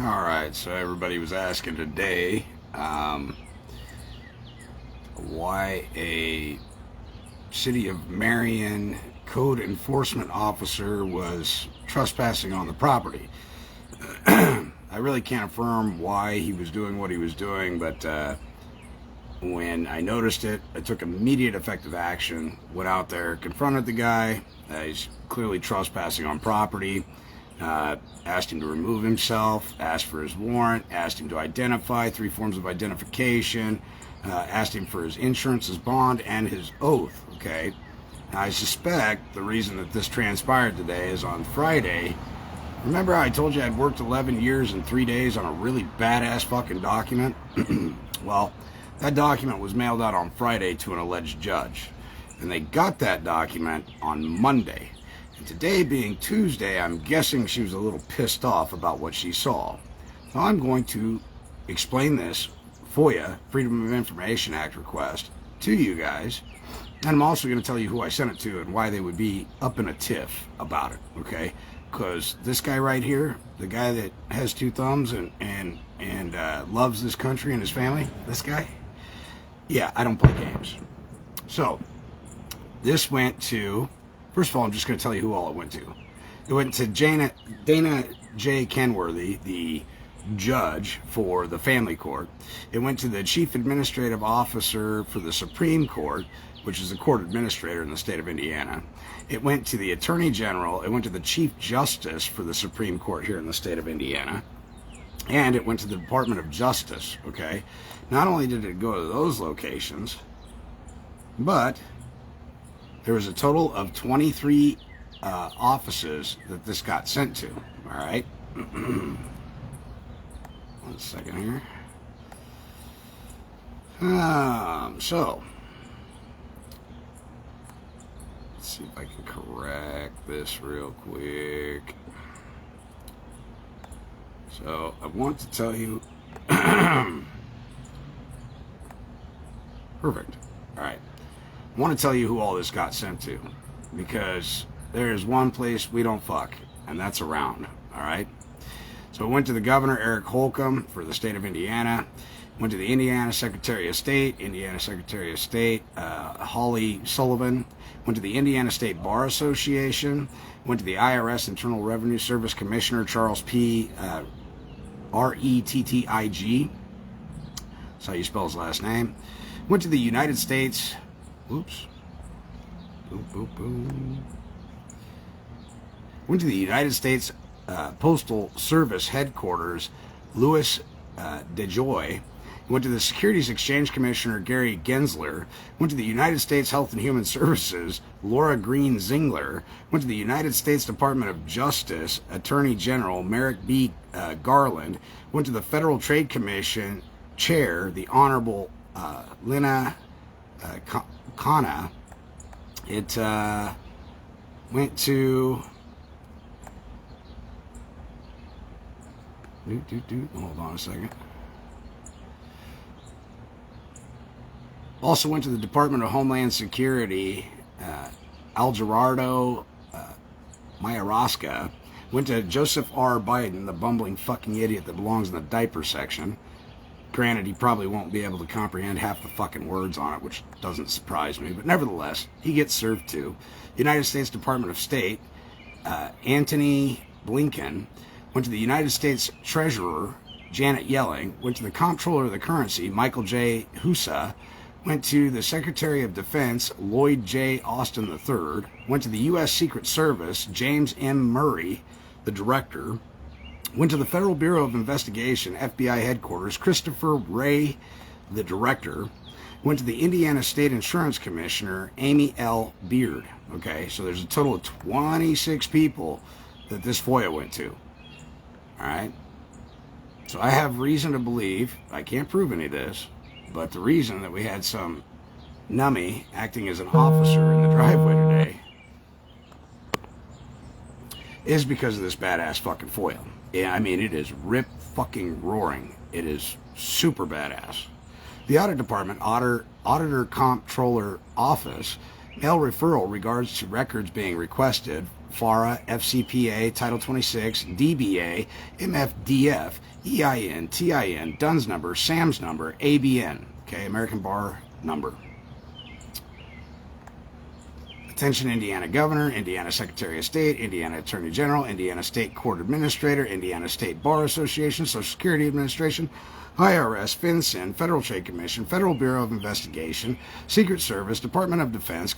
All right, so everybody was asking today why a City of Marion code enforcement officer was trespassing on the property. I really can't affirm why he was doing what he was doing, but when I noticed it, I took immediate effective action, went out there, confronted the guy. He's clearly trespassing on property. Asked him to remove himself, asked for his warrant, asked him to identify, 3 forms of identification, asked him for his insurance, his bond, and his oath, okay? Now, I suspect the reason that this transpired today is on Friday. Remember how I told you I'd worked 11 years and 3 days on a really badass fucking document? Well, that document was mailed out on Friday to an alleged judge. And they got that document on Monday. And today being Tuesday, I'm guessing she was a little pissed off about what she saw. Now I'm going to explain this FOIA, Freedom of Information Act request, to you guys. And I'm also going to tell you who I sent it to and why they would be up in a tiff about it, okay? Because this guy right here, the guy that has 2 thumbs and loves this country and his family, this guy, yeah, I don't play games. So, this went to, first of all, I'm just going to tell you who all it went to. It went to Dana J. Kenworthy, the judge for the family court. It went to the chief administrative officer for the Supreme Court, which is the court administrator in the state of Indiana. It went to the attorney general. It went to the chief justice for the Supreme Court here in the state of Indiana. And it went to the Department of Justice, okay? Not only did it go to those locations, but there was a total of 23 offices that this got sent to, all right? 1 second here. So, let's see if I can correct this real quick. So, I want to tell you... Perfect. All right. I want to tell you who all this got sent to, because there is one place we don't fuck, and that's around, all right? So it went to the governor, Eric Holcomb, for the state of Indiana. Went to the Indiana Secretary of State, Holly Sullivan. Went to the Indiana State Bar Association. Went to the IRS Internal Revenue Service Commissioner, Charles P. Rettig. That's how you spell his last name. Went to the United States... Oops. Boom, boom, boom. Went to the United States Postal Service headquarters, Louis DeJoy. Went to the Securities Exchange Commissioner, Gary Gensler. Went to the United States Health and Human Services, Laura Green Zingler. Went to the United States Department of Justice, Attorney General Merrick B. Garland. Went to the Federal Trade Commission Chair, the Honorable Lina Khanna. It went to... Hold on a second. Also went to the Department of Homeland Security, Al Gerardo Mayorkas. Went to Joseph R. Biden, the bumbling fucking idiot that belongs in the diaper section. Granted, he probably won't be able to comprehend half the fucking words on it, which doesn't surprise me. But nevertheless, he gets served too. United States Department of State, Antony Blinken. Went to the United States Treasurer, Janet Yellen. Went to the Comptroller of the Currency, Michael J. Husa. Went to the Secretary of Defense, Lloyd J. Austin III. Went to the U.S. Secret Service, James M. Murray, the Director. Went to the Federal Bureau of Investigation, FBI Headquarters, Christopher Wray, the Director. Went to the Indiana State Insurance Commissioner, Amy L. Beard. Okay, so there's a total of 26 people that this FOIA went to. All right? So I have reason to believe, I can't prove any of this, but the reason that we had some numbie acting as an officer in the driveway today is because of this badass fucking FOIA. Yeah, I mean, it is rip fucking roaring. It is super badass. The Audit Department, Auditor Comptroller Office, Mail referral regards to records being requested: FARA, FCPA, Title 26, DBA, MFDF, EIN, TIN, DUNS number, SAMS number, ABN, okay, American Bar number. Attention Indiana Governor, Indiana Secretary of State, Indiana Attorney General, Indiana State Court Administrator, Indiana State Bar Association, Social Security Administration, IRS, FinCEN, Federal Trade Commission, Federal Bureau of Investigation, Secret Service, Department of Defense,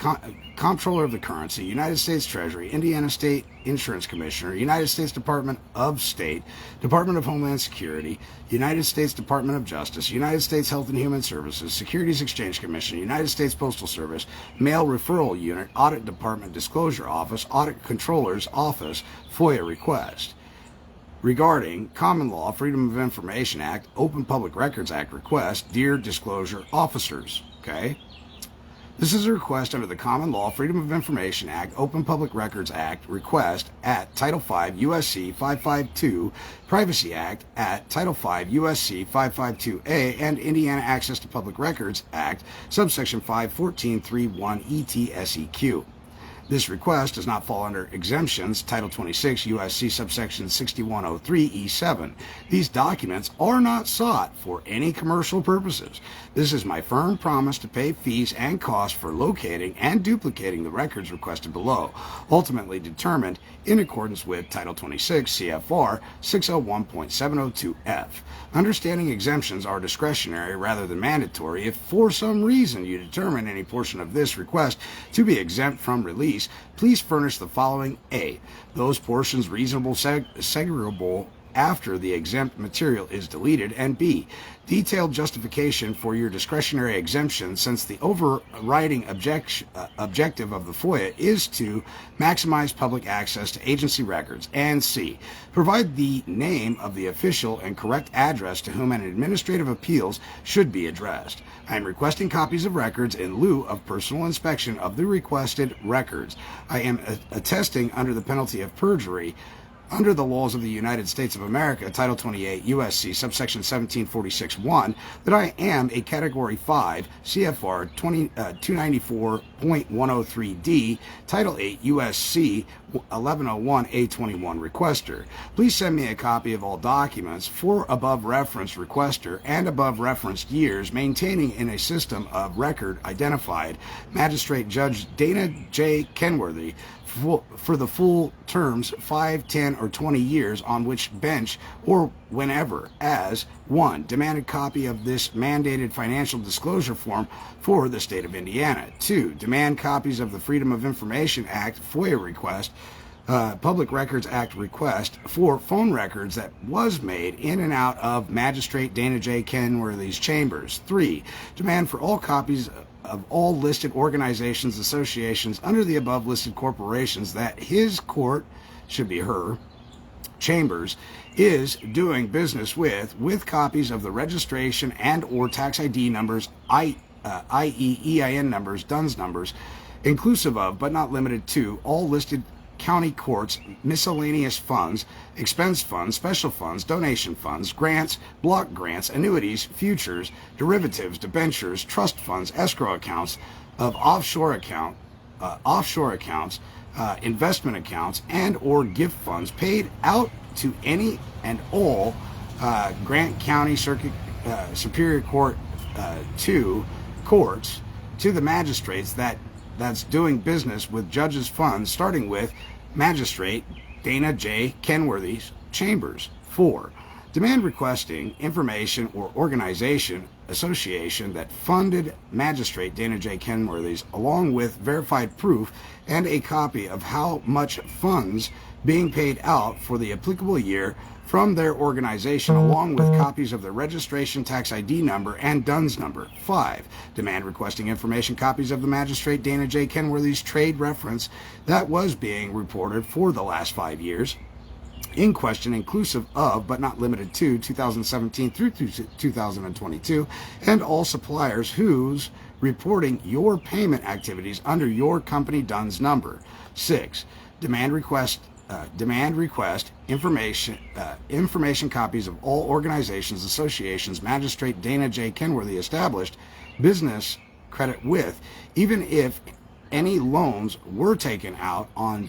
Comptroller of the Currency, United States Treasury, Indiana State Insurance Commissioner, United States Department of State, Department of Homeland Security, United States Department of Justice, United States Health and Human Services, Securities Exchange Commission, United States Postal Service, Mail Referral Unit, Audit Department Disclosure Office, Audit Controller's Office, FOIA request. Regarding Common Law Freedom of Information Act, Open Public Records Act request, Dear Disclosure Officers, okay? This is a request under the Common Law Freedom of Information Act, Open Public Records Act request at Title V U.S.C. 552, Privacy Act at Title V U.S.C. 552A, and Indiana Access to Public Records Act, subsection 514.3.1 ETSEQ. This request does not fall under exemptions, Title 26 U.S.C. subsection 6103E7. These documents are not sought for any commercial purposes. This is my firm promise to pay fees and costs for locating and duplicating the records requested below, ultimately determined in accordance with Title 26 CFR 601.702F. Understanding exemptions are discretionary rather than mandatory. If for some reason you determine any portion of this request to be exempt from release, please furnish the following: A, those portions reasonable segregable after the exempt material is deleted, and B, detailed justification for your discretionary exemption, since the overriding objective of the FOIA is to maximize public access to agency records, and C, provide the name of the official and correct address to whom an administrative appeals should be addressed. I am requesting copies of records in lieu of personal inspection of the requested records. I am attesting under the penalty of perjury, under the laws of the United States of America, Title 28 U.S.C. subsection 1746.1, that I am a Category 5 CFR 294.103D, Title 8 U.S.C. 1101A21 requester. Please send me a copy of all documents for above referenced requester and above referenced years, maintaining in a system of record identified Magistrate Judge Dana J. Kenworthy for the full terms 5, 10, or 20 years on which bench or whenever, as 1. Demanded copy of this mandated financial disclosure form for the state of Indiana. 2. Demand copies of the Freedom of Information Act FOIA request, Public Records Act request for phone records that was made in and out of Magistrate Dana J. Kenworthy's chambers. 3. Demand for all copies of all listed organizations, associations under the above listed corporations that his court, should be her, chambers, is doing business with copies of the registration and or tax ID numbers, i.e. EIN numbers, DUNS numbers, inclusive of but not limited to all listed county courts, miscellaneous funds, expense funds, special funds, donation funds, grants, block grants, annuities, futures, derivatives, debentures, trust funds, escrow accounts of offshore accounts, investment accounts, and or gift funds paid out to any and all Grant County Circuit Superior Court to courts, to the magistrates that's doing business with judges' funds, starting with Magistrate Dana J. Kenworthy's chambers. 4. Demand requesting information or organization, association that funded Magistrate Dana J. Kenworthy's, along with verified proof and a copy of how much funds being paid out for the applicable year from their organization, along with copies of the registration tax ID number and DUNS number. 5. Demand requesting information, copies of the Magistrate Dana J. Kenworthy's trade reference that was being reported for the last 5 years in question, inclusive of but not limited to 2017 through 2022, and all suppliers whose reporting your payment activities under your company DUNS number. 6. Demand request information copies of all organizations, associations Magistrate Dana J. Kenworthy established business credit with, even if any loans were taken out on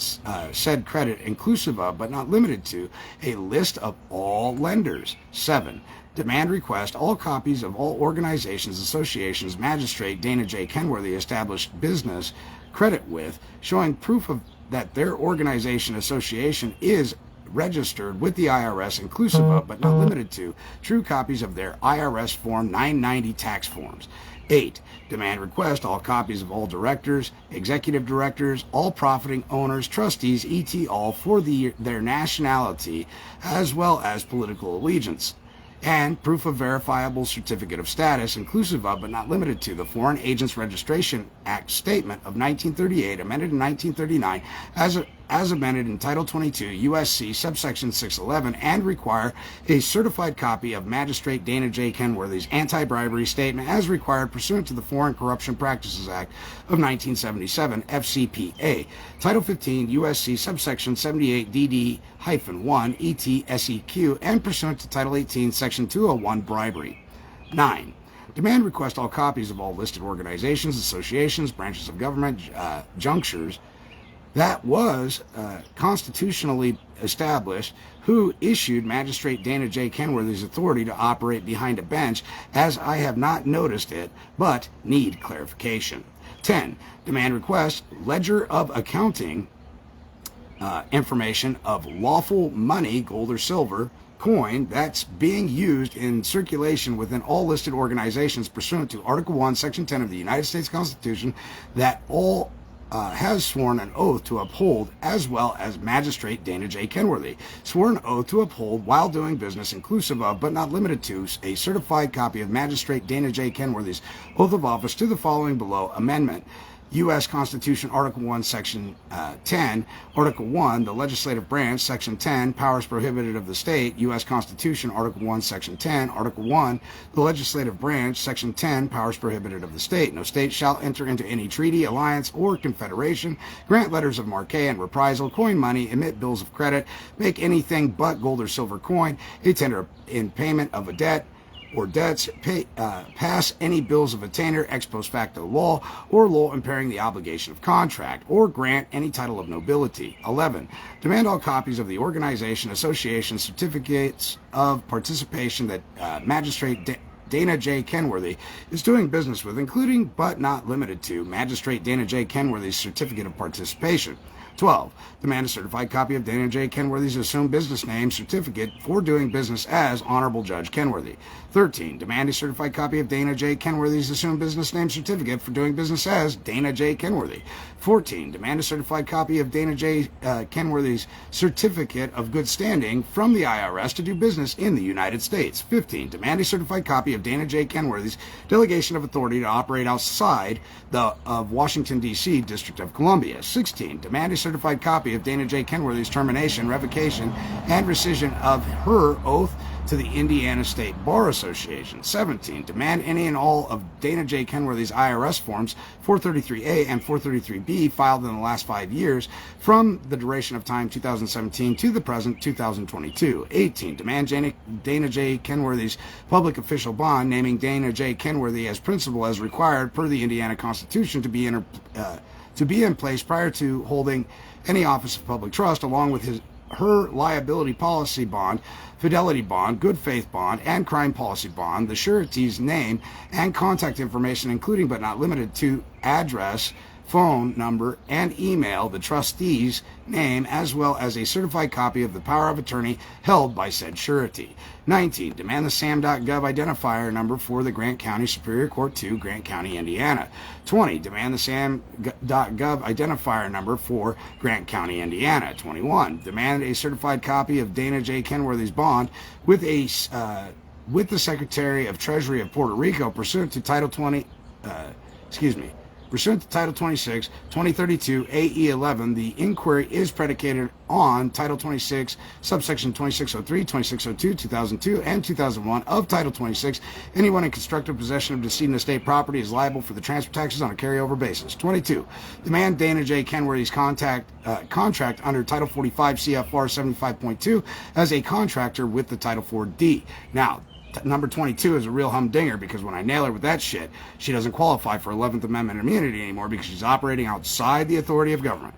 said credit, inclusive of, but not limited to, a list of all lenders. 7. Demand request all copies of all organizations, associations, magistrate Dana J. Kenworthy established business credit with, showing proof of that their organization association is registered with the IRS, inclusive of, but not limited to, true copies of their IRS Form 990 tax forms. 8. Demand request all copies of all directors, executive directors, all profiting owners, trustees, et al. For their nationality, as well as political allegiance, and proof of verifiable certificate of status, inclusive of, but not limited to, the Foreign Agents Registration Act Statement of 1938, amended in 1939, as amended in Title 22, U.S.C. subsection 611, and require a certified copy of Magistrate Dana J. Kenworthy's anti-bribery statement as required pursuant to the Foreign Corruption Practices Act of 1977, FCPA, Title 15, U.S.C. subsection 78, DD-1, ET-SEQ, and pursuant to Title 18, Section 201, bribery. 9. Demand request all copies of all listed organizations, associations, branches of government, junctures, that was constitutionally established, who issued Magistrate Dana J. Kenworthy's authority to operate behind a bench, as I have not noticed it, but need clarification. 10. Demand request ledger of accounting information of lawful money, gold or silver, coin that's being used in circulation within all listed organizations pursuant to Article 1, Section 10 of the United States Constitution, that all has sworn an oath to uphold, as well as Magistrate Dana J. Kenworthy, sworn oath to uphold while doing business, inclusive of, but not limited to, a certified copy of Magistrate Dana J. Kenworthy's oath of office to the following below amendment. U.S. Constitution, Article 1, Section 10, Article 1, the Legislative Branch, Section 10, Powers Prohibited of the State, U.S. Constitution, Article 1, Section 10, Article 1, the Legislative Branch, Section 10, Powers Prohibited of the State. No state shall enter into any treaty, alliance, or confederation, grant letters of marque and reprisal, coin money, emit bills of credit, make anything but gold or silver coin, a tender in payment of a debt, or debts, pass any bills of attainder ex post facto law, or law impairing the obligation of contract, or grant any title of nobility. 11. Demand all copies of the organization, association, certificates of participation that Magistrate Dana J. Kenworthy is doing business with, including but not limited to Magistrate Dana J. Kenworthy's certificate of participation. 12. Demand a certified copy of Dana J. Kenworthy's assumed business name certificate for doing business as Honorable Judge Kenworthy. 13. Demand a certified copy of Dana J. Kenworthy's assumed business name certificate for doing business as Dana J. Kenworthy. 14. Demand a certified copy of Dana J. Kenworthy's certificate of good standing from the IRS to do business in the United States. 15. Demand a certified copy of Dana J. Kenworthy's delegation of authority to operate outside of Washington, D.C., District of Columbia. 16. Demand a certified copy of Dana J. Kenworthy's termination, revocation, and rescission of her oath to the Indiana State Bar Association. 17. Demand any and all of Dana J. Kenworthy's IRS forms 433A and 433B filed in the last 5 years from the duration of time 2017 to the present 2022. 18. Demand Dana J. Kenworthy's public official bond naming Dana J. Kenworthy as principal as required per the Indiana Constitution to be in place prior to holding any office of public trust, along with her liability policy bond, fidelity bond, good faith bond, and crime policy bond, the surety's name and contact information, including but not limited to address, phone number, and email, the trustee's name, as well as a certified copy of the power of attorney held by said surety. 19. Demand the SAM.gov identifier number for the Grant County Superior Court 2, Grant County, Indiana. 20. Demand the SAM.gov identifier number for Grant County, Indiana. 21. Demand a certified copy of Dana J. Kenworthy's bond with the Secretary of Treasury of Puerto Rico pursuant to Title 26, 2032, AE 11, the inquiry is predicated on Title 26, subsection 2603, 2602, 2002, and 2001 of Title 26. Anyone in constructive possession of decedent estate property is liable for the transfer taxes on a carryover basis. 22. Demand Dana J. Kenworthy's contract under Title 45 CFR 75.2 as a contractor with the Title 4D. Now, number 22 is a real humdinger, because when I nail her with that shit, she doesn't qualify for 11th Amendment immunity anymore because she's operating outside the authority of government.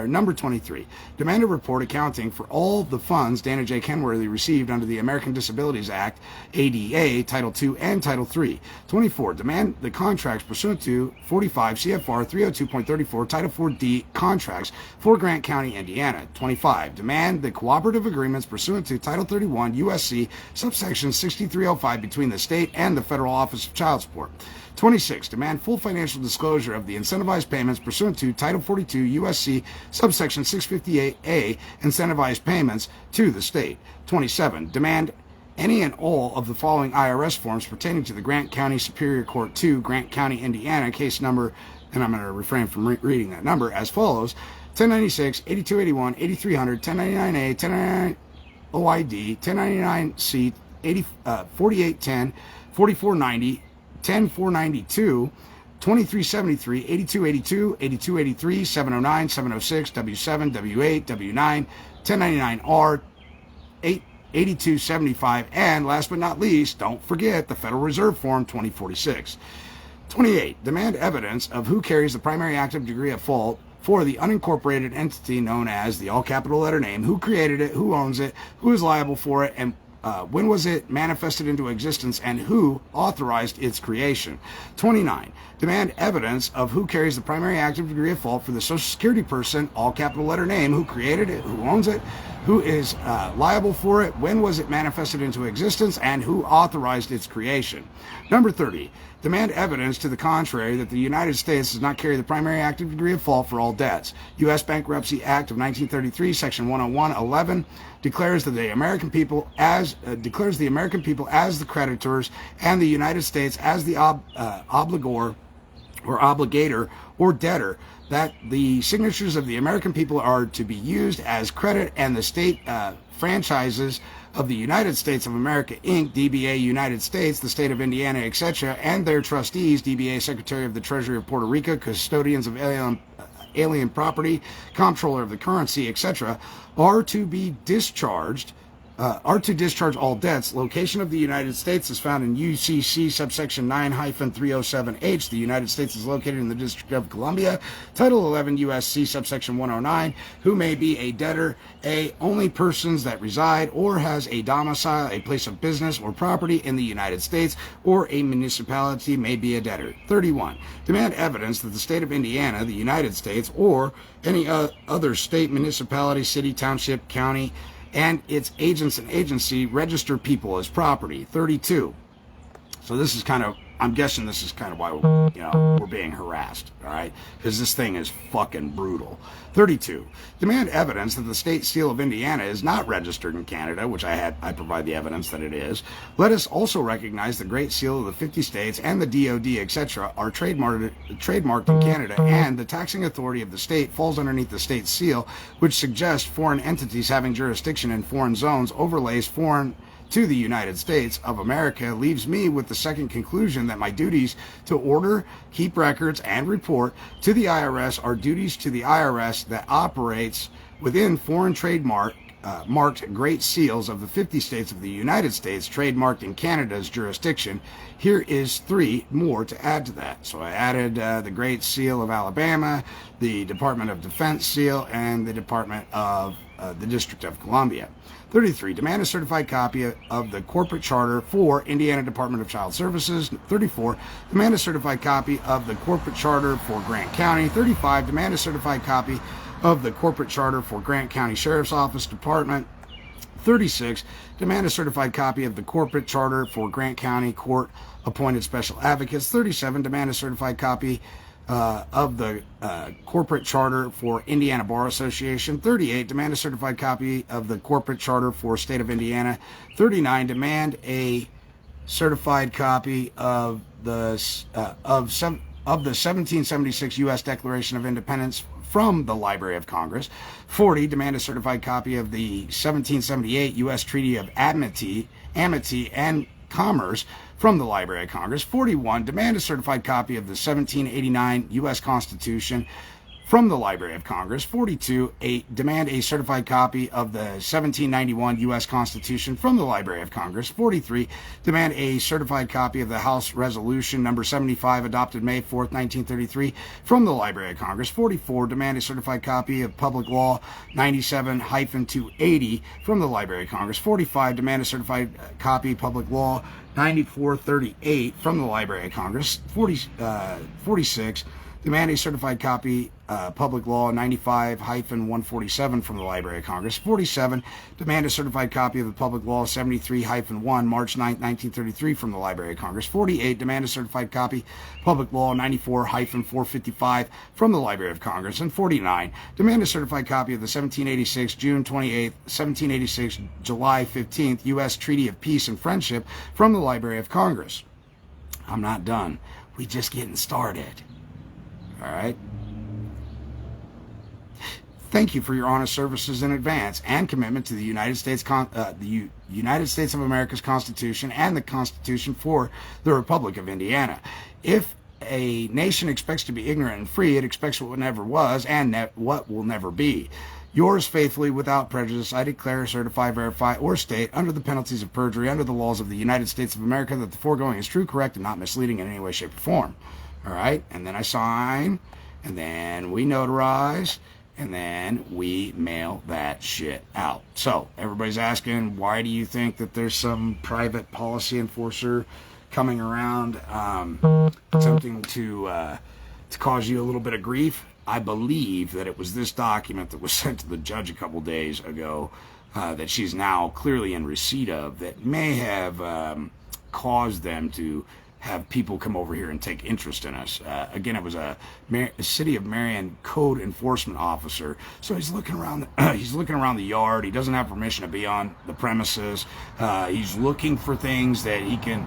Number 23, demand a report accounting for all the funds Dana J. Kenworthy received under the American Disabilities Act, ADA, Title II and Title III. 24, demand the contracts pursuant to 45 CFR 302.34 Title IV-D contracts for Grant County, Indiana. 25, demand the cooperative agreements pursuant to Title 31 USC subsection 6305 between the state and the Federal Office of Child Support. 26, demand full financial disclosure of the incentivized payments pursuant to Title 42 USC subsection 658A incentivized payments to the state. 27, demand any and all of the following IRS forms pertaining to the Grant County Superior Court 2, Grant County, Indiana, case number, and I'm going to refrain from reading that number, as follows: 1096, 8281, 8300, 1099A, 1099 OID, 1099C, 4810, 4490, 10492, 2373, 8282, 8283, 709, 706, W7, W8, W9, 1099R, 8275, and last but not least, don't forget the Federal Reserve Form 2046. 28, demand evidence of who carries the primary active degree of fault for the unincorporated entity known as the all capital letter name, who created it, who owns it, who is liable for it, and when was it manifested into existence, and who authorized its creation. 29, demand evidence of who carries the primary active degree of fault for the Social Security person, all capital letter name, who created it, who owns it, who is liable for it, when was it manifested into existence, and who authorized its creation. Number 30, demand evidence to the contrary that the United States does not carry the primary active degree of fault for all debts. U.S. Bankruptcy Act of 1933, Section 101(11) declares the American people as the creditors and the United States as the obligor or obligator or debtor, that the signatures of the American people are to be used as credit, and the state franchises of the United States of America, Inc., DBA United States, the state of Indiana, etc., and their trustees, DBA Secretary of the Treasury of Puerto Rico, custodians of alien property, comptroller of the currency, etc., are to discharge all debts. Location of the United States is found in UCC subsection 9-307H. The United States is located in the District of Columbia. Title 11 USC subsection 109. Who may be a debtor? A, only persons that reside or has a domicile, a place of business or property in the United States or a municipality may be a debtor. 31. Demand evidence that the state of Indiana, the United States, or any other state, municipality, city, township, county, and its agents and agency register people as property. 32. So this is kind of, I'm guessing this is kind of why we're being harassed, all right? Because this thing is fucking brutal. 32. Demand evidence that the state seal of Indiana is not registered in Canada, which I provide the evidence that it is. Let us also recognize the Great Seal of the 50 states and the DOD, etc., are trademarked in Canada, and the taxing authority of the state falls underneath the state seal, which suggests foreign entities having jurisdiction in foreign zones overlays foreign to the United States of America, leaves me with the second conclusion that my duties to order, keep records, and report to the IRS are duties to the IRS that operates within foreign trademarked Great Seals of the 50 states of the United States, trademarked in Canada's jurisdiction. Here is 3 more to add to that. So I added the Great Seal of Alabama, the Department of Defense Seal, and the Department of the District of Columbia. 33. Demand a certified copy of the corporate charter for Indiana Department of Child Services. 34. Demand a certified copy of the corporate charter for Grant County. 35. Demand a certified copy of the corporate charter for Grant County Sheriff's Office Department. 36. Demand a certified copy of the corporate charter for Grant County Court Appointed Special Advocates. 37. Demand a certified copy of the corporate charter for Indiana Bar Association. 38. Demand a certified copy of the corporate charter for State of Indiana. 39. Demand a certified copy of the 1776 U.S. Declaration of Independence from the Library of Congress. 40. Demand a certified copy of the 1778 U.S. Treaty of Amity and Commerce from the Library of Congress. 41. Demand a certified copy of the 1789 U.S. Constitution from the Library of Congress. 42, demand a certified copy of the 1791 U.S. Constitution from the Library of Congress. 43, demand a certified copy of the House Resolution number 75 adopted May 4th, 1933 from the Library of Congress. 44, demand a certified copy of Public Law 97-280 from the Library of Congress. 45, demand a certified copy of Public Law 9438 from the Library of Congress. 46, demand a certified copy Public Law 95-147 from the Library of Congress. 47, demand a certified copy of the Public Law 73-1, March 9, 1933 from the Library of Congress. 48, demand a certified copy Public Law 94-455 from the Library of Congress. And 49, demand a certified copy of the 1786, June 28, 1786, July 15th U.S. Treaty of Peace and Friendship from the Library of Congress. I'm not done. We just getting started. All right. Thank you for your honest services in advance and commitment to the United States of America's Constitution and the Constitution for the Republic of Indiana. If a nation expects to be ignorant and free, it expects what never was and what will never be. Yours faithfully, without prejudice, I declare, certify, verify, or state, under the penalties of perjury, under the laws of the United States of America, that the foregoing is true, correct, and not misleading in any way, shape, or form. All right? And then I sign, and then we notarize, and then we mail that shit out. So everybody's asking, why do you think that there's some private policy enforcer coming around attempting to cause you a little bit of grief? I believe that it was this document that was sent to the judge a couple days ago that she's now clearly in receipt of that may have caused them to have people come over here and take interest in us. Again, it was a City of Marion code enforcement officer. So he's looking around. He's looking around the yard. He doesn't have permission to be on the premises. He's looking for things that he can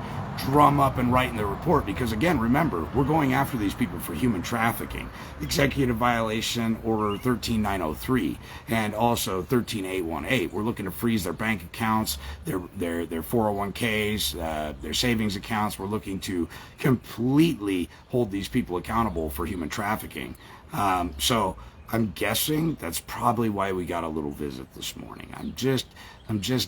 drum up and write in the report. Because again, remember, we're going after these people for human trafficking, executive violation order 13903, and also 13818. We're looking to freeze their bank accounts, their 401ks, their savings accounts. We're looking to completely hold these people accountable for human trafficking. So I'm guessing that's probably why we got a little visit this morning. I'm just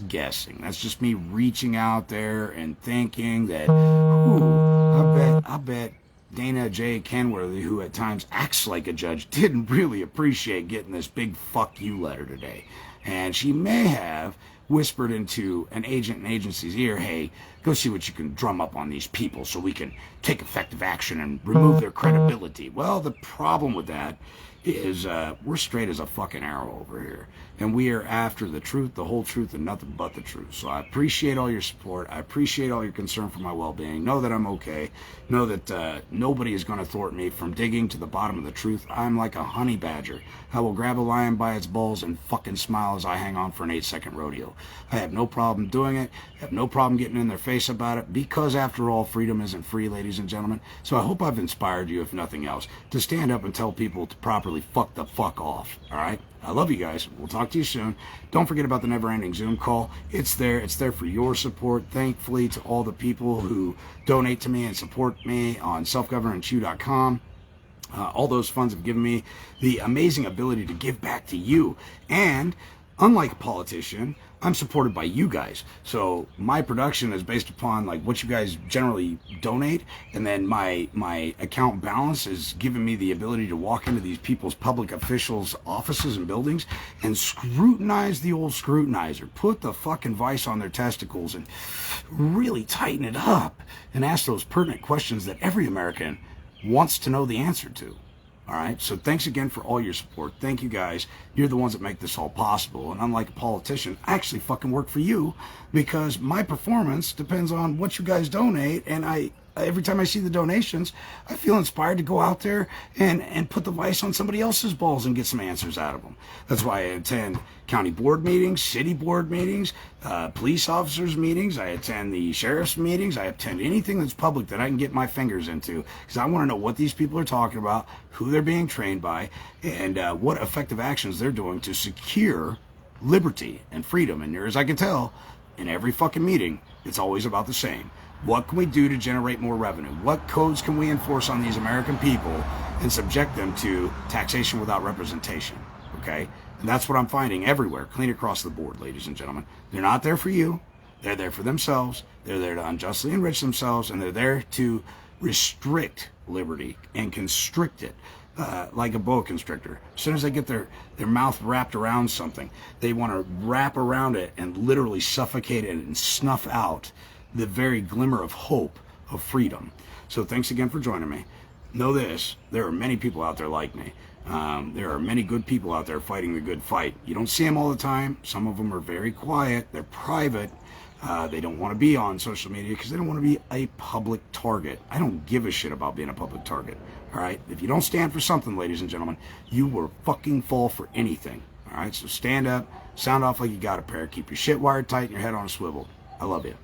guessing. That's just me reaching out there and thinking that, I bet Dana J. Kenworthy, who at times acts like a judge, didn't really appreciate getting this big fuck you letter today. And she may have whispered into an agent and agency's ear, hey, go see what you can drum up on these people so we can take effective action and remove their credibility. Well, the problem with that is we're straight as a fucking arrow over here. And we are after the truth, the whole truth, and nothing but the truth. So I appreciate all your support. I appreciate all your concern for my well-being. Know that I'm okay. Know that nobody is going to thwart me from digging to the bottom of the truth. I'm like a honey badger. I will grab a lion by its balls and fucking smile as I hang on for an 8-second rodeo. I have no problem doing it. I have no problem getting in their face about it, because after all, freedom isn't free, ladies and gentlemen. So I hope I've inspired you, if nothing else, to stand up and tell people to properly fuck the fuck off. All right? I love you guys. We'll talk to you soon. Don't forget about the never-ending Zoom call. It's there. It's there for your support. Thankfully to all the people who donate to me and support me on selfgovernanceU.com. All those funds have given me the amazing ability to give back to you. And unlike a politician, I'm supported by you guys. So my production is based upon like what you guys generally donate, and then my account balance is giving me the ability to walk into these people's public officials' offices and buildings and scrutinize the old scrutinizer, put the fucking vice on their testicles and really tighten it up and ask those pertinent questions that every American wants to know the answer to. All right, so thanks again for all your support. Thank you guys. You're the ones that make this all possible. And unlike a politician, I actually fucking work for you, because my performance depends on what you guys donate. And every time I see the donations, I feel inspired to go out there and put the vice on somebody else's balls and get some answers out of them. That's why I attend county board meetings, city board meetings, police officers meetings. I attend the sheriff's meetings. I attend anything that's public that I can get my fingers into, because I want to know what these people are talking about, who they're being trained by, and what effective actions they're doing to secure liberty and freedom. And as I can tell, in every fucking meeting, it's always about the same. What can we do to generate more revenue? What codes can we enforce on these American people and subject them to taxation without representation. Okay? And that's what I'm finding everywhere, clean across the board, ladies and gentlemen. They're not there for you. They're there for themselves. They're there to unjustly enrich themselves, and they're there to restrict liberty and constrict it. Like a boa constrictor. As soon as they get their mouth wrapped around something, they want to wrap around it and literally suffocate it and snuff out the very glimmer of hope of freedom. So thanks again for joining me. Know this, there are many people out there like me. There are many good people out there fighting the good fight. You don't see them all the time. Some of them are very quiet. They're private. They don't want to be on social media because they don't want to be a public target. I don't give a shit about being a public target. All right? If you don't stand for something, ladies and gentlemen, you will fucking fall for anything. All right? So stand up, sound off like you got a pair, keep your shit wired tight and your head on a swivel. I love you.